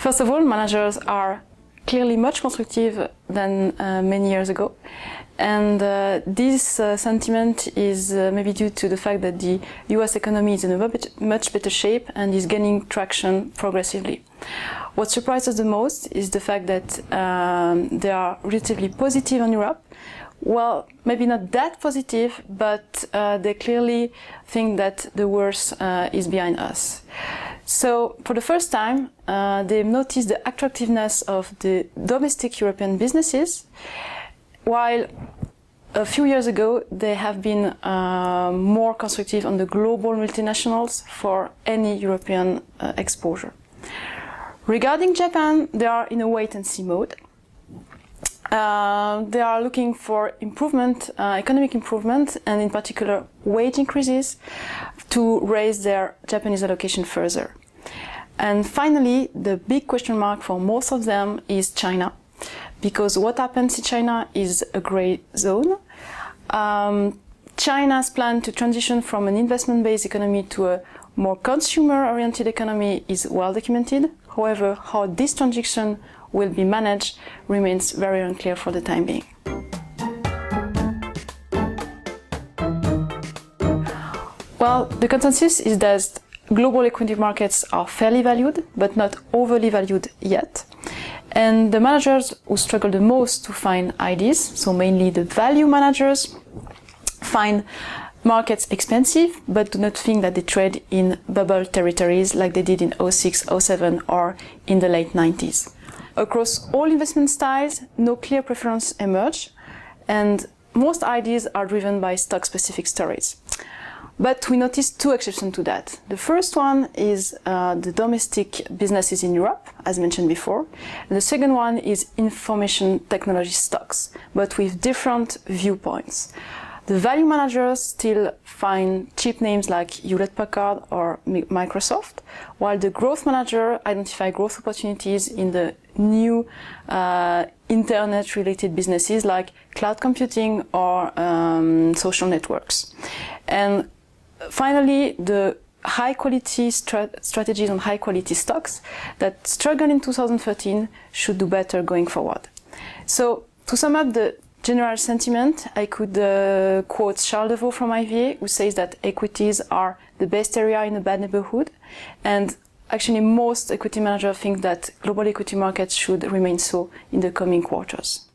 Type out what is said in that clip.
First of all, managers are clearly much constructive than many years ago. And this sentiment is maybe due to the fact that the US economy is in a much better shape and is gaining traction progressively. What surprises the most is the fact that they are relatively positive on Europe. Well, maybe not that positive, but they clearly think that the worst is behind us. So, for the first time, they've noticed the attractiveness of the domestic European businesses, while a few years ago they have been more constructive on the global multinationals for any European exposure. Regarding Japan, they are in a wait-and-see mode. They are looking for improvement, economic improvement, and in particular wage increases to raise their Japanese allocation further. And finally, the big question mark for most of them is China, because what happens in China is a gray zone. China's plan to transition from an investment-based economy to a more consumer-oriented economy is well documented. However, how this transition will be managed remains very unclear for the time being. Well, the consensus is that global equity markets are fairly valued, but not overly valued yet. And the managers who struggle the most to find ideas, so mainly the value managers, find markets expensive, but do not think that they trade in bubble territories like they did in 06, 07 or in the late 90s. Across all investment styles, no clear preference emerge, and most ideas are driven by stock-specific stories. But we notice two exceptions to that. The first one is the domestic businesses in Europe, as mentioned before. And the second one is information technology stocks, but with different viewpoints. The value managers still find cheap names like Hewlett-Packard or Microsoft, while the growth manager identify growth opportunities in the new internet-related businesses like cloud computing or social networks. And finally, the high-quality strategies on high-quality stocks that struggled in 2013 should do better going forward. So, to sum up the general sentiment, I could quote Charles Deveau from IVA, who says that equities are the best area in a bad neighborhood. And actually, most equity managers think that global equity markets should remain so in the coming quarters.